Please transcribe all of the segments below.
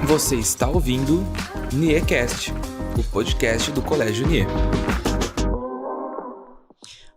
Você está ouvindo NIEcast, o podcast do Colégio NIE.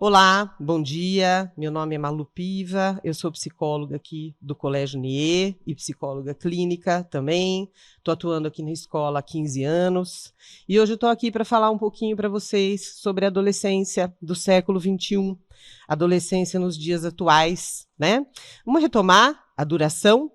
Olá, bom dia, meu nome é Malu Piva, eu sou psicóloga aqui do Colégio NIE e psicóloga clínica também, estou atuando aqui na escola há 15 anos e hoje eu estou aqui para falar um pouquinho para vocês sobre a adolescência do século XXI, adolescência nos dias atuais, né? Vamos retomar a duração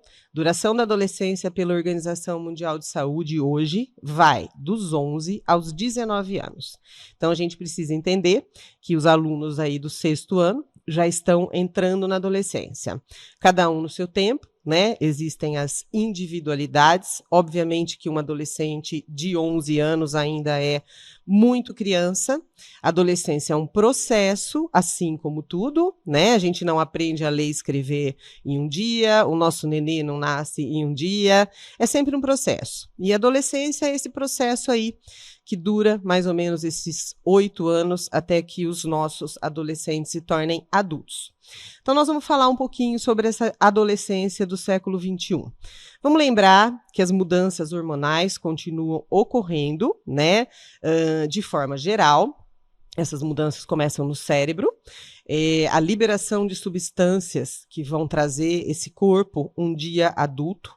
da adolescência pela Organização Mundial de Saúde hoje vai dos 11 aos 19 anos. Então, a gente precisa entender que os alunos aí do 6º ano já estão entrando na adolescência. Cada um no seu tempo, né? Existem as individualidades. Obviamente que um adolescente de 11 anos ainda é muito criança. A adolescência é um processo, assim como tudo, né? A gente não aprende a ler e escrever em um dia, o nosso nenê não nasce em um dia, é sempre um processo. E a adolescência é esse processo aí que dura mais ou menos esses 8 anos até que os nossos adolescentes se tornem adultos. Então, nós vamos falar um pouquinho sobre essa adolescência do século XXI. Vamos lembrar que as mudanças hormonais continuam ocorrendo, né, de forma geral. Essas mudanças começam no cérebro, a liberação de substâncias que vão trazer esse corpo um dia adulto,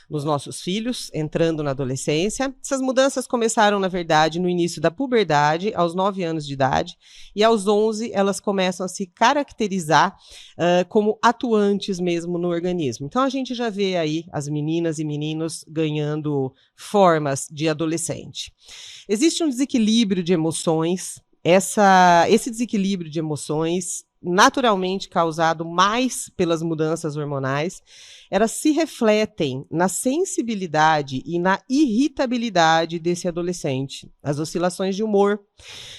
nos nossos filhos, entrando na adolescência. Essas mudanças começaram, na verdade, no início da puberdade, aos 9 anos de idade, e aos 11 elas começam a se caracterizar como atuantes mesmo no organismo. Então, a gente já vê aí as meninas e meninos ganhando formas de adolescente. Existe um desequilíbrio de emoções. Esse desequilíbrio de emoções, naturalmente causado mais pelas mudanças hormonais, elas se refletem na sensibilidade e na irritabilidade desse adolescente, as oscilações de humor.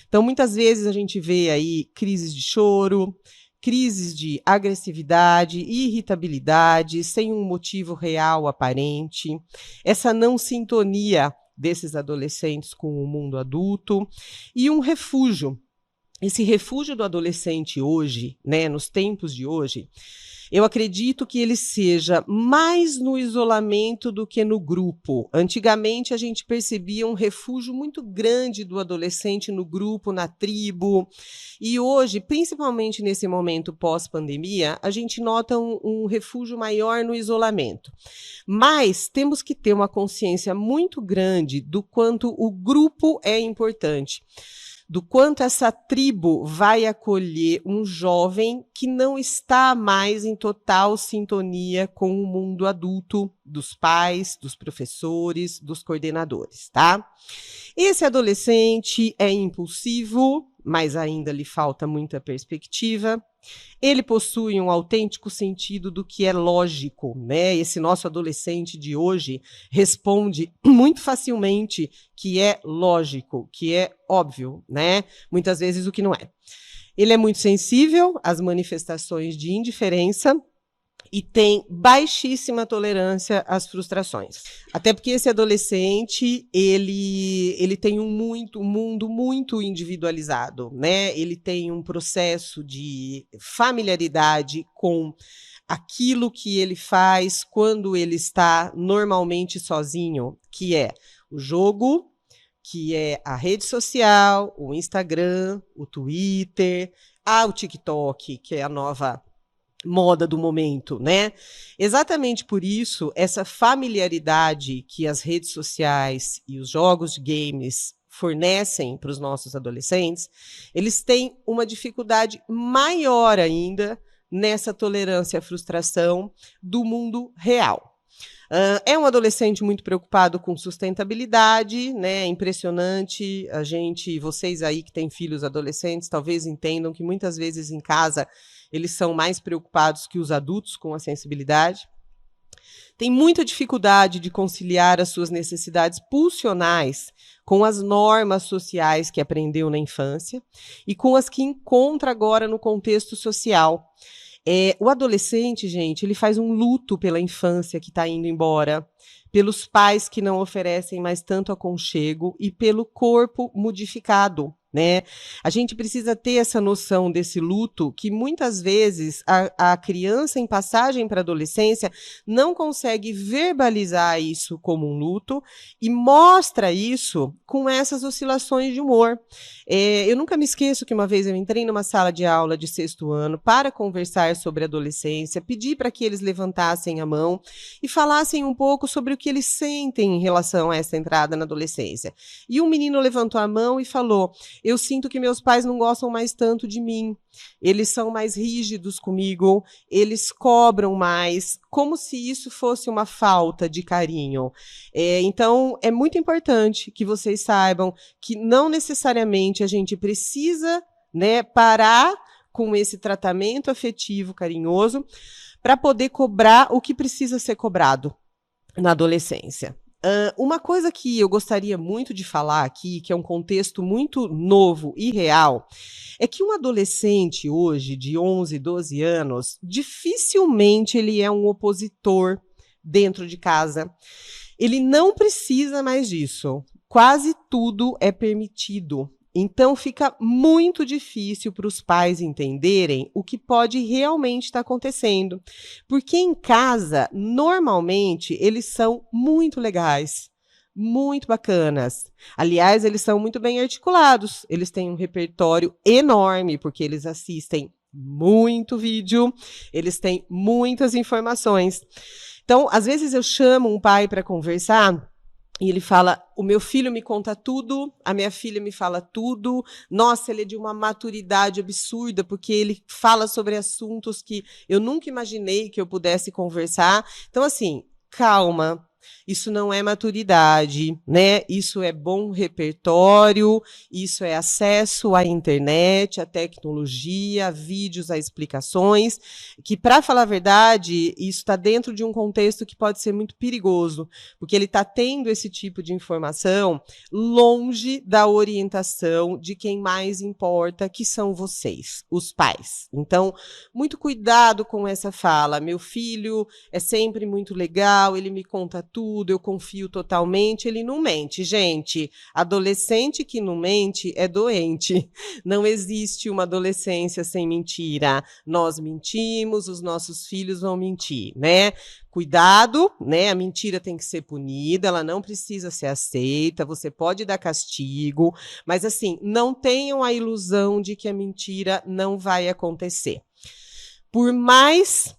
Então, muitas vezes a gente vê aí crises de choro, crises de agressividade, irritabilidade, sem um motivo real aparente, essa não sintonia desses adolescentes com o mundo adulto e um refúgio. Esse refúgio do adolescente hoje, né, nos tempos de hoje, eu acredito que ele seja mais no isolamento do que no grupo. Antigamente, a gente percebia um refúgio muito grande do adolescente no grupo, na tribo. E hoje, principalmente nesse momento pós-pandemia, a gente nota um refúgio maior no isolamento. Mas temos que ter uma consciência muito grande do quanto o grupo é importante, do quanto essa tribo vai acolher um jovem que não está mais em total sintonia com o mundo adulto dos pais, dos professores, dos coordenadores, tá? Esse adolescente é impulsivo, mas ainda lhe falta muita perspectiva. Ele possui um autêntico sentido do que é lógico, né? Esse nosso adolescente de hoje responde muito facilmente que é lógico, que é óbvio, né? Muitas vezes o que não é. Ele é muito sensível às manifestações de indiferença e tem baixíssima tolerância às frustrações. Até porque esse adolescente, ele tem um mundo muito individualizado, né? Ele tem um processo de familiaridade com aquilo que ele faz quando ele está normalmente sozinho, que é o jogo, que é a rede social, o Instagram, o Twitter, o TikTok, que é a nova moda do momento, né? Exatamente por isso, essa familiaridade que as redes sociais e os jogos de games fornecem para os nossos adolescentes, eles têm uma dificuldade maior ainda nessa tolerância à frustração do mundo real. É um adolescente muito preocupado com sustentabilidade, né? É impressionante. Vocês aí que têm filhos adolescentes, talvez entendam que muitas vezes em casa eles são mais preocupados que os adultos com a sensibilidade. Tem muita dificuldade de conciliar as suas necessidades pulsionais com as normas sociais que aprendeu na infância e com as que encontra agora no contexto social. O adolescente, gente, ele faz um luto pela infância que está indo embora, pelos pais que não oferecem mais tanto aconchego e pelo corpo modificado, né? A gente precisa ter essa noção desse luto que muitas vezes a criança em passagem para a adolescência não consegue verbalizar isso como um luto e mostra isso com essas oscilações de humor. Eu nunca me esqueço que uma vez eu entrei numa sala de aula de 6º ano para conversar sobre adolescência, pedi para que eles levantassem a mão e falassem um pouco sobre o que eles sentem em relação a essa entrada na adolescência. E um menino levantou a mão e falou: eu sinto que meus pais não gostam mais tanto de mim, eles são mais rígidos comigo, eles cobram mais, como se isso fosse uma falta de carinho. Então, é muito importante que vocês saibam que não necessariamente a gente precisa, né, parar com esse tratamento afetivo carinhoso para poder cobrar o que precisa ser cobrado na adolescência. Uma coisa que eu gostaria muito de falar aqui, que é um contexto muito novo e real, é que um adolescente hoje, de 11, 12 anos, dificilmente ele é um opositor dentro de casa. Ele não precisa mais disso. Quase tudo é permitido. Então, fica muito difícil para os pais entenderem o que pode realmente estar acontecendo. Porque em casa, normalmente, eles são muito legais, muito bacanas. Aliás, eles são muito bem articulados. Eles têm um repertório enorme, porque eles assistem muito vídeo, eles têm muitas informações. Então, às vezes eu chamo um pai para conversar e ele fala: o meu filho me conta tudo, a minha filha me fala tudo, nossa, ele é de uma maturidade absurda, porque ele fala sobre assuntos que eu nunca imaginei que eu pudesse conversar. Então, assim, calma. Isso não é maturidade, né? Isso é bom repertório, isso é acesso à internet, à tecnologia, a vídeos, a explicações, que, para falar a verdade, isso está dentro de um contexto que pode ser muito perigoso, porque ele está tendo esse tipo de informação longe da orientação de quem mais importa, que são vocês, os pais. Então, muito cuidado com essa fala. Meu filho é sempre muito legal, ele me conta tudo, eu confio totalmente, ele não mente. Gente, adolescente que não mente é doente. Não existe uma adolescência sem mentira. Nós mentimos, os nossos filhos vão mentir, né? Cuidado, né? A mentira tem que ser punida, ela não precisa ser aceita, você pode dar castigo, mas assim, não tenham a ilusão de que a mentira não vai acontecer. Por mais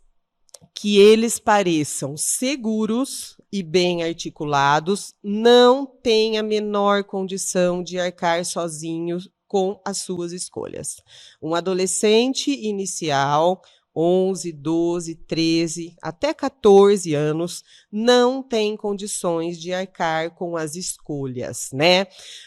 que eles pareçam seguros e bem articulados, não têm a menor condição de arcar sozinhos com as suas escolhas. Um adolescente inicial, 11, 12, 13, até 14 anos, não tem condições de arcar com as escolhas, né?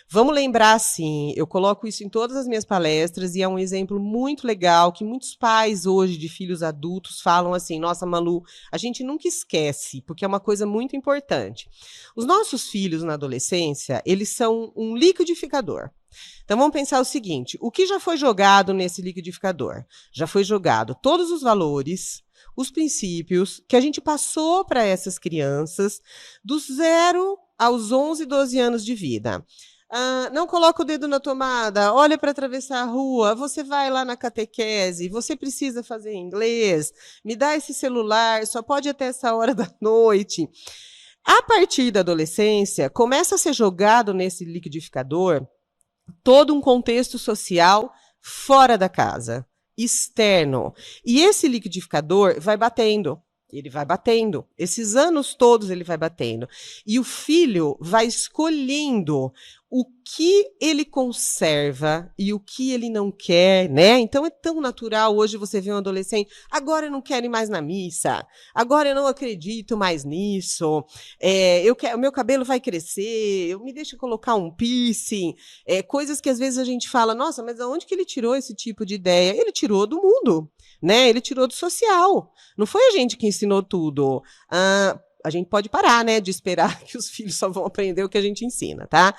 Vamos lembrar, assim, eu coloco isso em todas as minhas palestras e é um exemplo muito legal que muitos pais hoje de filhos adultos falam assim: nossa, Malu, a gente nunca esquece, porque é uma coisa muito importante. Os nossos filhos na adolescência, eles são um liquidificador. Então, vamos pensar o seguinte: o que já foi jogado nesse liquidificador? Já foi jogado todos os valores, os princípios que a gente passou para essas crianças dos 0 aos 11, 12 anos de vida. Não coloca o dedo na tomada, olha para atravessar a rua, você vai lá na catequese, você precisa fazer inglês, me dá esse celular, só pode até essa hora da noite. A partir da adolescência, começa a ser jogado nesse liquidificador todo um contexto social fora da casa, externo. E esse liquidificador vai batendo. Ele vai batendo. Esses anos todos ele vai batendo. E o filho vai escolhendo o que ele conserva e o que ele não quer, né? Então é tão natural hoje você ver um adolescente: agora eu não quero ir mais na missa, agora eu não acredito mais nisso, o meu cabelo vai crescer, me deixa colocar um piercing, coisas que às vezes a gente fala: nossa, mas aonde que ele tirou esse tipo de ideia? Ele tirou do mundo, né? Ele tirou do social. Não foi a gente que ensinou tudo. A gente pode parar, né, de esperar que os filhos só vão aprender o que a gente ensina, tá?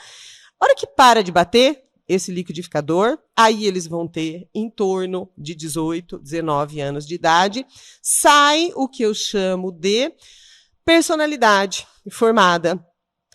A hora que para de bater esse liquidificador, aí eles vão ter em torno de 18, 19 anos de idade, sai o que eu chamo de personalidade formada.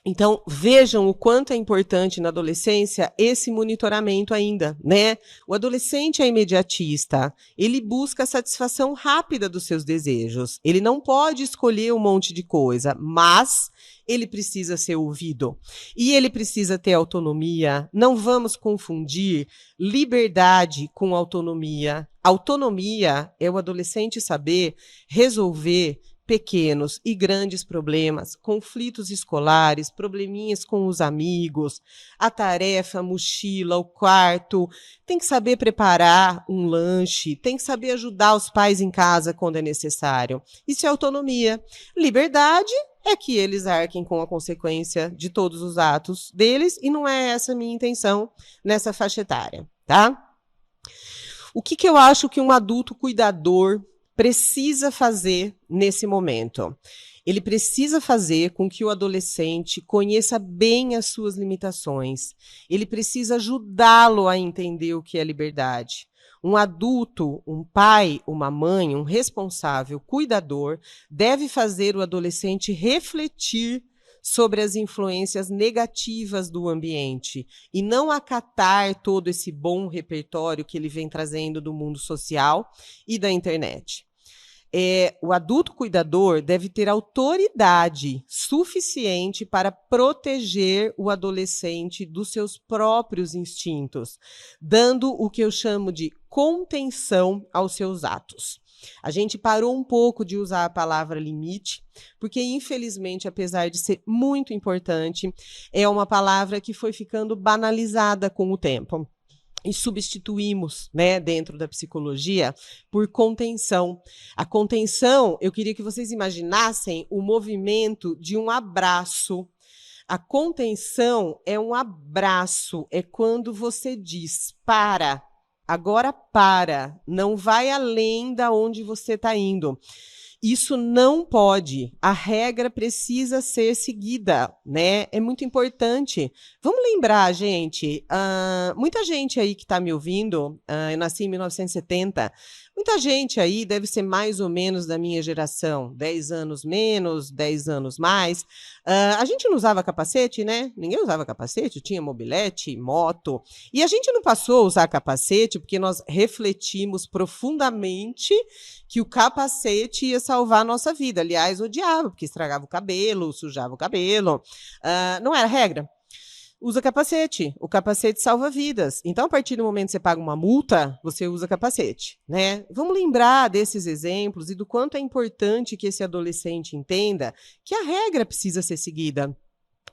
Então, vejam o quanto é importante na adolescência esse monitoramento ainda, né? O adolescente é imediatista, ele busca a satisfação rápida dos seus desejos. Ele não pode escolher um monte de coisa, mas ele precisa ser ouvido. E ele precisa ter autonomia. Não vamos confundir liberdade com autonomia. Autonomia é o adolescente saber resolver pequenos e grandes problemas, conflitos escolares, probleminhas com os amigos, a tarefa, a mochila, o quarto. Tem que saber preparar um lanche, tem que saber ajudar os pais em casa quando é necessário. Isso é autonomia. Liberdade é que eles arquem com a consequência de todos os atos deles, e não é essa a minha intenção nessa faixa etária, tá? O que eu acho que um adulto cuidador precisa fazer nesse momento? Ele precisa fazer com que o adolescente conheça bem as suas limitações. Ele precisa ajudá-lo a entender o que é liberdade. Um adulto, um pai, uma mãe, um responsável, cuidador, deve fazer o adolescente refletir sobre as influências negativas do ambiente e não acatar todo esse bom repertório que ele vem trazendo do mundo social e da internet. O adulto cuidador deve ter autoridade suficiente para proteger o adolescente dos seus próprios instintos, dando o que eu chamo de contenção aos seus atos. A gente parou um pouco de usar a palavra limite, porque, infelizmente, apesar de ser muito importante, é uma palavra que foi ficando banalizada com o tempo. E substituímos, né, dentro da psicologia, por contenção. A contenção, eu queria que vocês imaginassem o movimento de um abraço. A contenção é um abraço, é quando você diz, para, agora para, não vai além da onde você está indo. Isso não pode, a regra precisa ser seguida, né? É muito importante. Vamos lembrar, gente, muita gente aí que está me ouvindo, eu nasci em 1970, muita gente aí deve ser mais ou menos da minha geração, 10 anos menos, 10 anos mais. A gente não usava capacete, né? Ninguém usava capacete, tinha mobilete, moto. E a gente não passou a usar capacete porque nós refletimos profundamente que o capacete ia salvar a nossa vida. Aliás, odiava, porque estragava o cabelo, sujava o cabelo. Não era regra. Usa capacete. O capacete salva vidas. Então, a partir do momento que você paga uma multa, você usa capacete, né? Vamos lembrar desses exemplos e do quanto é importante que esse adolescente entenda que a regra precisa ser seguida.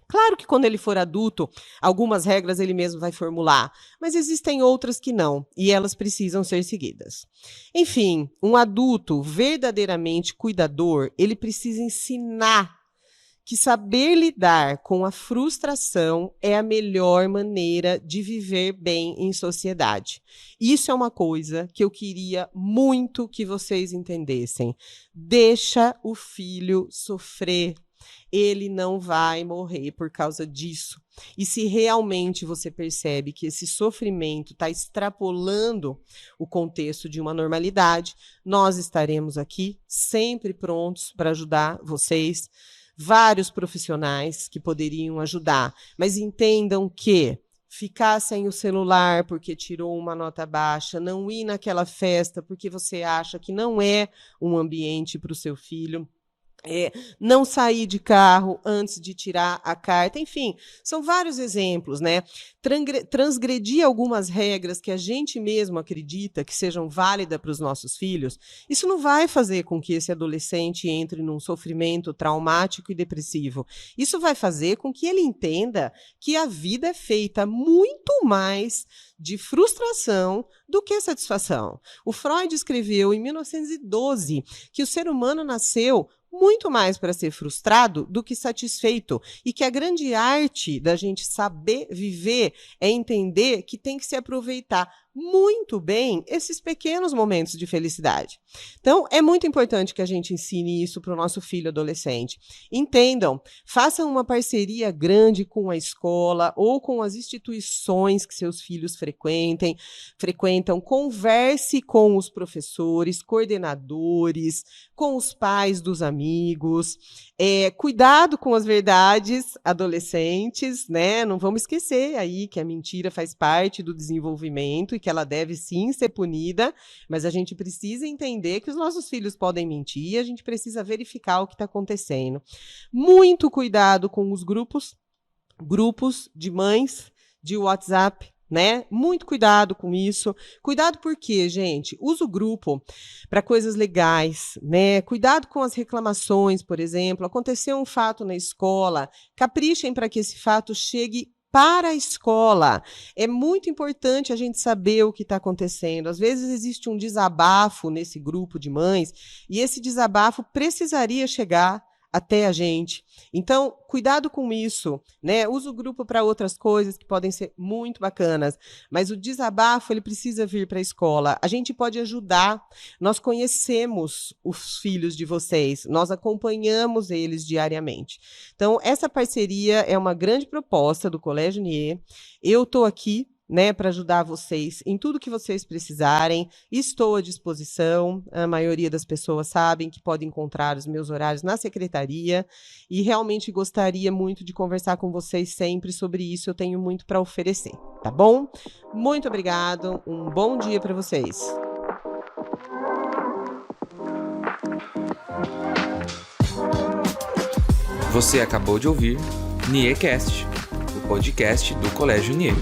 Claro que quando ele for adulto, algumas regras ele mesmo vai formular, mas existem outras que não, e elas precisam ser seguidas. Enfim, um adulto verdadeiramente cuidador, ele precisa ensinar que saber lidar com a frustração é a melhor maneira de viver bem em sociedade. Isso é uma coisa que eu queria muito que vocês entendessem. Deixa o filho sofrer. Ele não vai morrer por causa disso. E se realmente você percebe que esse sofrimento está extrapolando o contexto de uma normalidade, nós estaremos aqui sempre prontos para ajudar vocês, vários profissionais que poderiam ajudar. Mas entendam que ficar sem o celular porque tirou uma nota baixa, não ir naquela festa porque você acha que não é um ambiente para o seu filho, não sair de carro antes de tirar a carta, enfim, são vários exemplos, né? Transgredir algumas regras que a gente mesmo acredita que sejam válidas para os nossos filhos, isso não vai fazer com que esse adolescente entre num sofrimento traumático e depressivo. Isso vai fazer com que ele entenda que a vida é feita muito mais de frustração do que satisfação. O Freud escreveu em 1912 que o ser humano nasceu muito mais para ser frustrado do que satisfeito, e que a grande arte da gente saber viver é entender que tem que se aproveitar muito bem esses pequenos momentos de felicidade. Então, é muito importante que a gente ensine isso para o nosso filho adolescente. Entendam, façam uma parceria grande com a escola ou com as instituições que seus filhos frequentam, converse com os professores, coordenadores, com os pais dos amigos, cuidado com as verdades adolescentes, né? Não vamos esquecer aí que a mentira faz parte do desenvolvimento e que ela deve sim ser punida, mas a gente precisa entender que os nossos filhos podem mentir e a gente precisa verificar o que está acontecendo. Muito cuidado com os grupos de mães de WhatsApp, né? Muito cuidado com isso. Cuidado porque, gente, usa o grupo para coisas legais, né? Cuidado com as reclamações, por exemplo. Aconteceu um fato na escola, caprichem para que esse fato chegue para a escola. É muito importante a gente saber o que está acontecendo. Às vezes existe um desabafo nesse grupo de mães e esse desabafo precisaria chegar até a gente. Então, cuidado com isso, né? Usa o grupo para outras coisas que podem ser muito bacanas, mas o desabafo, ele precisa vir para a escola. A gente pode ajudar. Nós conhecemos os filhos de vocês, nós acompanhamos eles diariamente. Então, essa parceria é uma grande proposta do Colégio Nier. Eu estou aqui, né, para ajudar vocês em tudo que vocês precisarem. Estou à disposição. A maioria das pessoas sabem que podem encontrar os meus horários na secretaria e realmente gostaria muito de conversar com vocês sempre sobre isso. Eu tenho muito para oferecer, tá bom? Muito obrigado. Um bom dia para vocês. Você acabou de ouvir NIEcast, o podcast do Colégio Nier.